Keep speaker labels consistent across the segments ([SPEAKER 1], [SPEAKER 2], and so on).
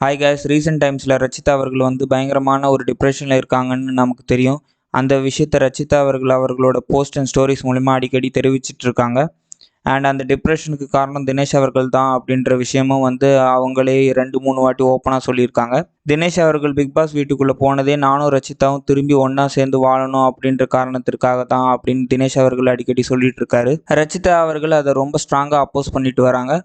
[SPEAKER 1] Hi guys, recent டைம்ஸில் ரச்சிதா அவர்கள் வந்து பயங்கரமான ஒரு டிப்ரெஷனில் இருக்காங்கன்னு நமக்கு தெரியும். அந்த விஷயத்தை ரச்சிதா அவர்களோட போஸ்ட் அண்ட் ஸ்டோரிஸ் மூலிமா அடிக்கடி தெரிவிச்சிட்டு இருக்காங்க. அண்ட் அந்த டிப்ரெஷனுக்கு காரணம் தினேஷ் அவர்கள் தான் அப்படின்ற விஷயமும் வந்து அவங்களே 2-3 வாட்டி ஓப்பனாக சொல்லியிருக்காங்க. தினேஷ் அவர்கள் பிக் பாஸ் வீட்டுக்குள்ளே போனதே நானும் ரச்சிதாவும் திரும்பி ஒன்றா சேர்ந்து வாழணும் அப்படின்ற காரணத்திற்காக தான் அப்படின்னு தினேஷ் அவர்கள் அடிக்கடி சொல்லிட்டு இருக்காரு. ரச்சிதா அவர்கள் அதை ரொம்ப ஸ்ட்ராங்காக அப்போஸ் பண்ணிட்டு வராங்க.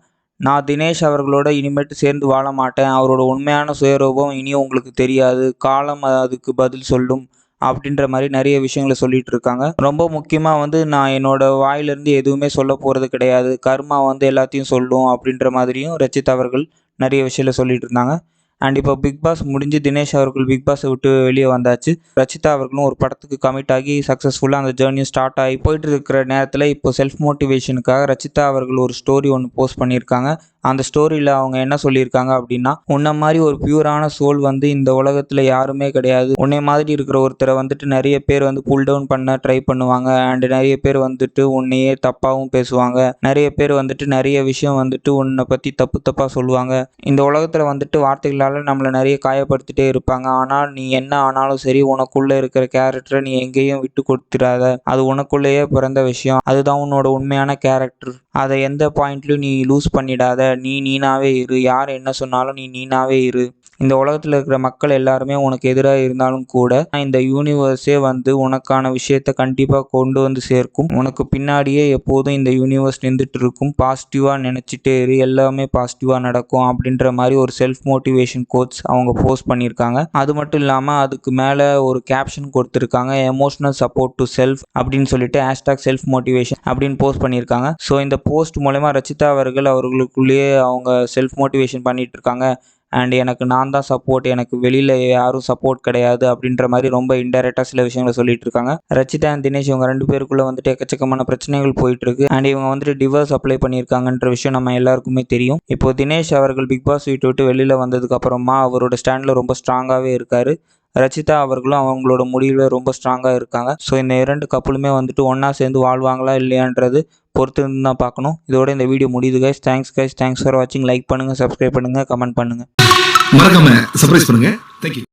[SPEAKER 1] நான் தினேஷ் அவர்களோட இனிமேட்டு சேர்ந்து வாழ மாட்டேன். அவரோட உண்மையான சுயரூபம் இனியும் உங்களுக்கு தெரியாது. காலம் அதுக்கு பதில் சொல்லும். அப்படின்ற மாரி நிறைய விஷயங்கள சொல்லிட்டு இருக்காங்க. ரொம்ப முக்கியமா வந்து நான் என்னோட வாயிலிருந்து எதுவுமே சொல்ல போறது கிடையாது. கர்மா வந்து எல்லாத்தையும் சொல்லும் அப்படின்ற மாதிரியும் ரச்சிதா அவர்கள் நிறைய விஷயங்கள சொல்லிட்டு இருந்தாங்க. அண்ட் இப்போ பிக் பாஸ் முடிஞ்சு தினேஷ் அவர்கள் பிக் பாஸை விட்டு வெளியே வந்தாச்சு. ரச்சிதா அவர்களும் ஒரு படத்துக்கு கமிட் ஆகி சக்ஸஸ்ஃபுல்லாக அந்த ஜேர்னியும் ஸ்டார்ட் ஆகி போயிட்டு இருக்கிற நேரத்தில் இப்போ செல்ஃப் மோட்டிவேஷனுக்காக ரச்சிதா அவர்கள் ஒரு ஸ்டோரி ஒன்று போஸ்ட் பண்ணியிருக்காங்க. அந்த ஸ்டோரியில் அவங்க என்ன சொல்லியிருக்காங்க அப்படின்னா, உன்ன மாதிரி ஒரு பியூரான சோல் வந்து இந்த உலகத்தில் யாருமே கிடையாது. உன்னை மாதிரி இருக்கிற ஒருத்தரை வந்துட்டு நிறைய பேர் வந்து புல் டவுன் பண்ண ட்ரை பண்ணுவாங்க. அண்ட் நிறைய பேர் வந்துட்டு உன்னையே தப்பாகவும் பேசுவாங்க. நிறைய பேர் வந்துட்டு நிறைய விஷயம் வந்துட்டு உன்னை பற்றி தப்பாக சொல்லுவாங்க. இந்த உலகத்தில் வந்துட்டு வார்த்தைகளால் நம்மளை நிறைய காயப்படுத்திட்டே இருப்பாங்க. ஆனால் நீ என்ன ஆனாலும் சரி, உனக்குள்ளே இருக்கிற கேரக்டரை நீ எங்கேயும் விட்டு கொடுத்துடாத. அது உனக்குள்ளேயே பிறந்த விஷயம். அதுதான் உன்னோட உண்மையான கேரக்டர். அதை எந்த பாயிண்ட்லையும் நீ லூஸ் பண்ணிடாத. நீனாவே இரு. யார் என்ன சொன்னாலும் நீனாவே இரு. இந்த உலகத்தில் இருக்கிற மக்கள் எல்லாருமே உனக்கு எதிராக இருந்தாலும் கூட இந்த யூனிவர்ஸே வந்து உனக்கான விஷயத்த கண்டிப்பாக கொண்டு வந்து சேர்க்கும். உனக்கு பின்னாடியே எப்போதும் இந்த யூனிவர்ஸ் நின்றுட்டு இருக்கும். பாசிட்டிவாக நினச்சிட்டே இரு. எல்லாமே பாசிட்டிவாக நடக்கும் அப்படின்ற மாதிரி ஒரு செல்ஃப் மோட்டிவேஷன் கோட்ஸ் அவங்க போஸ்ட் பண்ணியிருக்காங்க. அது மட்டும் இல்லாமல் அதுக்கு மேலே ஒரு கேப்ஷன் கொடுத்துருக்காங்க. எமோஷனல் சப்போர்ட் டு செல்ஃப் அப்படின்னு சொல்லிட்டு #செல்ஃப் மோட்டிவேஷன் அப்படின்னு போஸ்ட் பண்ணியிருக்காங்க. ஸோ இந்த போஸ்ட் மூலமா ரச்சிதா அவர்களுக்குள்ளேயே அவங்க செல்ஃப் மோட்டிவேஷன் பண்ணிட்டு இருக்காங்க. அண்ட் எனக்கு நான் தான் சப்போர்ட், எனக்கு வெளியில் யாரும் சப்போர்ட் கிடையாது அப்படின்ற மாதிரி ரொம்ப இன்டெரக்டாக சில விஷயங்களை சொல்லிட்டு இருக்காங்க. ரச்சிதா அண்ட் தினேஷ் இவங்க 2 பேருக்குள்ளே வந்துட்டு எக்கச்சக்கமான பிரச்சனைகள் போயிட்டு இருக்கு. அண்ட் இவங்க வந்துட்டு டிவோர்ஸ் அப்ளை பண்ணியிருக்காங்கன்ற விஷயம் நம்ம எல்லாருக்குமே தெரியும். இப்போ தினேஷ் அவர்கள் பிக் பாஸ் வீட்டை விட்டு வெளியில் வந்ததுக்கு அப்புறமா அவரோட ஸ்டாண்டில் ரொம்ப ஸ்ட்ராங்காகவே இருக்காரு. ரச்சிதா அவர்களும் அவங்களோட முடிவில் ரொம்ப ஸ்ட்ராங்காக இருக்காங்க. ஸோ இந்த 2 கப்பலுமே வந்துட்டு ஒன்றா சேர்ந்து வாழ்வாங்களா இல்லையான்றது பொறுத்து இருந்து தான் பார்க்கணும். இதோட இந்த வீடியோ முடியுது கைஸ். தேங்க்ஸ் ஃபார் வாட்சிங். லைக் பண்ணுங்கள், சப்ஸ்கிரைப் பண்ணுங்கள், கமெண்ட் பண்ணுங்கள்.
[SPEAKER 2] மறக்காம சர்ப்ரைஸ் பண்ணுங்க. தேங்க்யூ.